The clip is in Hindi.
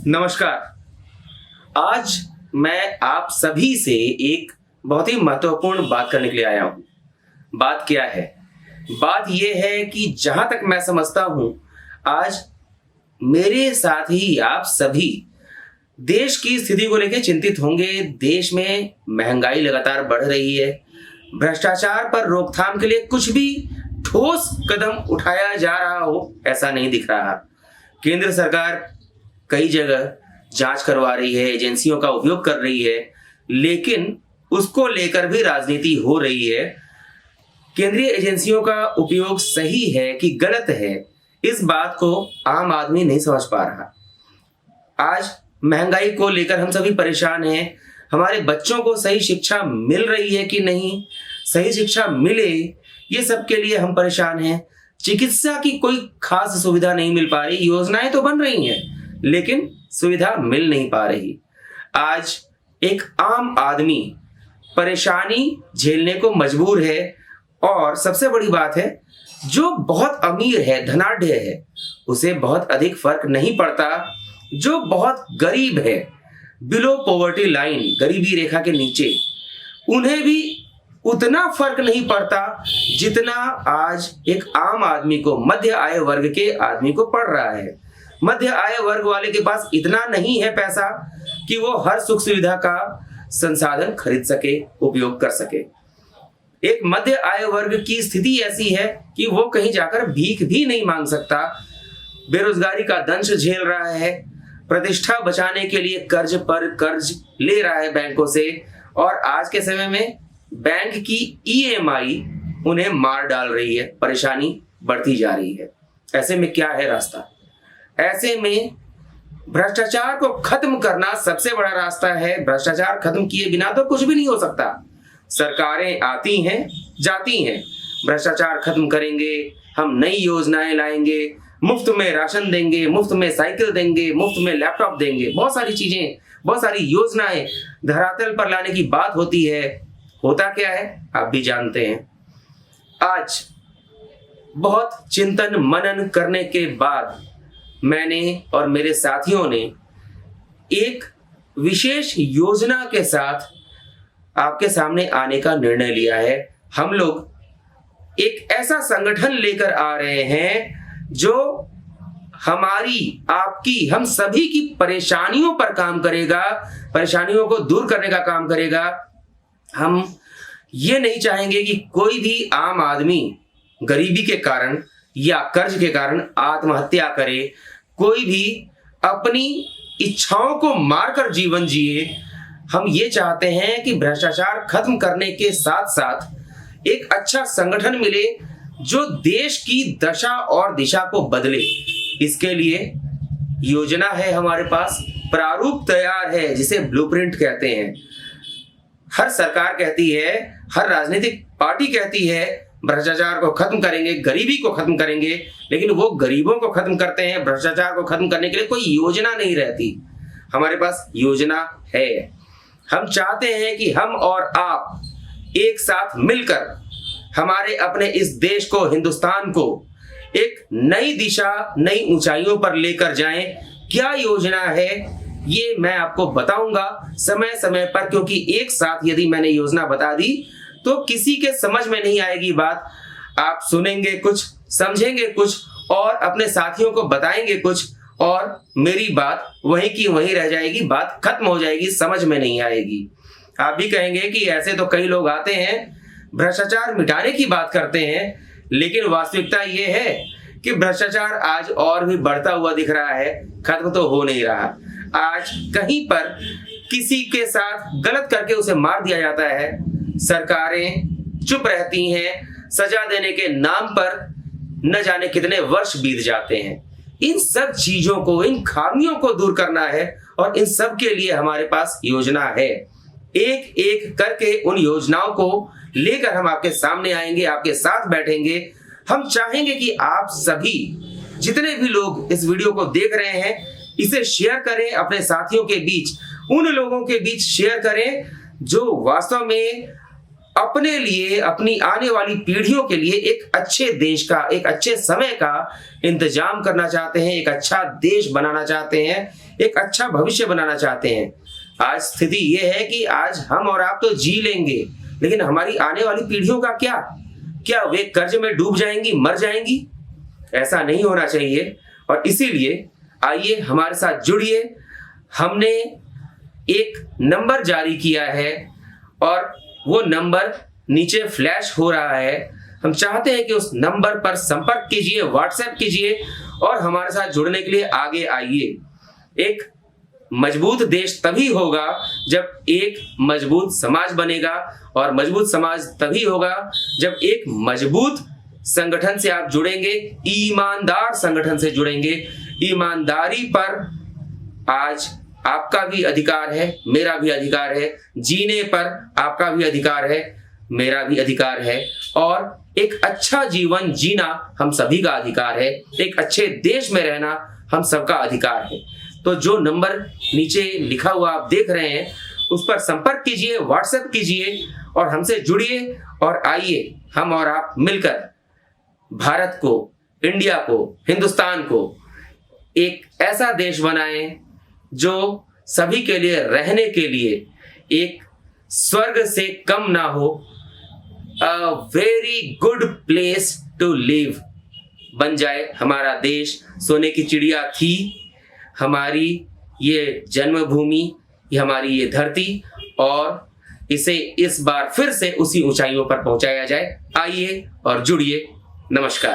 नमस्कार। आज मैं आप सभी से एक बहुत ही महत्वपूर्ण बात करने के लिए आया हूं। बात क्या है? बात यह है कि जहां तक मैं समझता हूं, आज मेरे साथ ही आप सभी देश की स्थिति को लेकर चिंतित होंगे। देश में महंगाई लगातार बढ़ रही है। भ्रष्टाचार पर रोकथाम के लिए कुछ भी ठोस कदम उठाया जा रहा हो, ऐसा नहीं दिख रहा। केंद्र सरकार कई जगह जांच करवा रही है, एजेंसियों का उपयोग कर रही है, लेकिन उसको लेकर भी राजनीति हो रही है। केंद्रीय एजेंसियों का उपयोग सही है कि गलत है, इस बात को आम आदमी नहीं समझ पा रहा। आज महंगाई को लेकर हम सभी परेशान हैं। हमारे बच्चों को सही शिक्षा मिल रही है कि नहीं, सही शिक्षा मिले, ये सब के लिए हम परेशान हैं। चिकित्सा की कोई खास सुविधा नहीं मिल पा रही। योजनाएं तो बन रही हैं, लेकिन सुविधा मिल नहीं पा रही। आज एक आम आदमी परेशानी झेलने को मजबूर है, और सबसे बड़ी बात है, जो बहुत अमीर है, धनाढ्य है, उसे बहुत अधिक फर्क नहीं पड़ता। जो बहुत गरीब है, बिलो पॉवर्टी लाइन, गरीबी रेखा के नीचे, उन्हें भी उतना फर्क नहीं पड़ता जितना आज एक आम आदमी को, मध्य आय वर्ग के आदमी को पड़ रहा है। मध्य आय वर्ग वाले के पास इतना नहीं है पैसा कि वो हर सुख सुविधा का संसाधन खरीद सके, उपयोग कर सके। एक मध्य आय वर्ग की स्थिति ऐसी है कि वो कहीं जाकर भीख भी नहीं मांग सकता। बेरोजगारी का दंश झेल रहा है। प्रतिष्ठा बचाने के लिए कर्ज पर कर्ज ले रहा है बैंकों से, और आज के समय में बैंक की ईएमआई उन्हें मार डाल रही है। परेशानी बढ़ती जा रही है। ऐसे में क्या है रास्ता? ऐसे में भ्रष्टाचार को खत्म करना सबसे बड़ा रास्ता है। भ्रष्टाचार खत्म किए बिना तो कुछ भी नहीं हो सकता। सरकारें आती हैं, जाती हैं। भ्रष्टाचार खत्म करेंगे, हम नई योजनाएं लाएंगे, मुफ्त में राशन देंगे, मुफ्त में साइकिल देंगे, मुफ्त में लैपटॉप देंगे, बहुत सारी चीजें, बहुत सारी योजनाएं धरातल पर लाने की बात होती है। होता क्या है आप भी जानते हैं। आज बहुत चिंतन मनन करने के बाद मैंने और मेरे साथियों ने एक विशेष योजना के साथ आपके सामने आने का निर्णय लिया है। हम लोग एक ऐसा संगठन लेकर आ रहे हैं जो हमारी, आपकी, हम सभी की परेशानियों पर काम करेगा, परेशानियों को दूर करने का काम करेगा। हम ये नहीं चाहेंगे कि कोई भी आम आदमी गरीबी के कारण या कर्ज के कारण आत्महत्या करे, कोई भी अपनी इच्छाओं को मारकर जीवन जिए। हम ये चाहते हैं कि भ्रष्टाचार खत्म करने के साथ साथ एक अच्छा संगठन मिले जो देश की दशा और दिशा को बदले। इसके लिए योजना है हमारे पास, प्रारूप तैयार है, जिसे ब्लूप्रिंट कहते हैं। हर सरकार कहती है, हर राजनीतिक पार्टी कहती है भ्रष्टाचार को खत्म करेंगे, गरीबी को खत्म करेंगे, लेकिन वो गरीबों को खत्म करते हैं। भ्रष्टाचार को खत्म करने के लिए कोई योजना नहीं रहती। हमारे पास योजना है। हम चाहते हैं कि हम और आप एक साथ मिलकर हमारे अपने इस देश को, हिंदुस्तान को एक नई दिशा, नई ऊंचाइयों पर लेकर जाएं। क्या योजना है ये मैं आपको बताऊंगा समय समय पर, क्योंकि एक साथ यदि मैंने योजना बता दी तो किसी के समझ में नहीं आएगी बात। आप सुनेंगे कुछ, समझेंगे कुछ, और अपने साथियों को बताएंगे कुछ, और मेरी बात वहीं की वहीं रह जाएगी, बात खत्म हो जाएगी, समझ में नहीं आएगी। आप भी कहेंगे कि ऐसे तो कई लोग आते हैं, भ्रष्टाचार मिटाने की बात करते हैं, लेकिन वास्तविकता ये है कि भ्रष्टाचार आज और भी बढ़ता हुआ दिख रहा है, खत्म तो हो नहीं रहा। आज कहीं पर किसी के साथ गलत करके उसे मार दिया जाता है, सरकारें चुप रहती हैं, सजा देने के नाम पर न जाने कितने वर्ष बीत जाते हैं। इन सब चीजों को, इन खामियों को दूर करना है, और इन सब के लिए हमारे पास योजना है। एक एक करके उन योजनाओं को लेकर हम आपके सामने आएंगे, आपके साथ बैठेंगे। हम चाहेंगे कि आप सभी, जितने भी लोग इस वीडियो को देख रहे हैं, इसे शेयर करें अपने साथियों के बीच, उन लोगों के बीच शेयर करें जो वास्तव में अपने लिए, अपनी आने वाली पीढ़ियों के लिए एक अच्छे देश का, एक अच्छे समय का इंतजाम करना चाहते हैं, एक अच्छा देश बनाना चाहते हैं, एक अच्छा भविष्य बनाना चाहते हैं। आज स्थिति ये है कि आज हम और आप तो जी लेंगे, लेकिन हमारी आने वाली पीढ़ियों का क्या? क्या वे कर्ज में डूब जाएंगी, मर जाएंगी? ऐसा नहीं होना चाहिए। और इसीलिए आइए हमारे साथ जुड़िए। हमने एक नंबर जारी किया है और वो नंबर नीचे फ्लैश हो रहा है। हम चाहते हैं कि उस नंबर पर संपर्क कीजिए, व्हाट्सएप कीजिए और हमारे साथ जुड़ने के लिए आगे आइए। एक मजबूत देश तभी होगा जब एक मजबूत समाज बनेगा, और मजबूत समाज तभी होगा जब एक मजबूत संगठन से आप जुड़ेंगे, ईमानदार संगठन से जुड़ेंगे। ईमानदारी पर आज आपका भी अधिकार है, मेरा भी अधिकार है। जीने पर आपका भी अधिकार है, मेरा भी अधिकार है। और एक अच्छा जीवन जीना हम सभी का अधिकार है। एक अच्छे देश में रहना हम सबका अधिकार है। तो जो नंबर नीचे लिखा हुआ आप देख रहे हैं, उस पर संपर्क कीजिए, व्हाट्सएप कीजिए और हमसे जुड़िए। और आइए हम और आप मिलकर भारत को, इंडिया को, हिंदुस्तान को एक ऐसा देश बनाएं जो सभी के लिए रहने के लिए एक स्वर्ग से कम ना हो, a very good place to live बन जाए हमारा देश। सोने की चिड़िया थी हमारी ये जन्मभूमि, ये हमारी ये धरती, और इसे इस बार फिर से उसी ऊंचाइयों पर पहुंचाया जाए। आइए और जुड़िए। नमस्कार।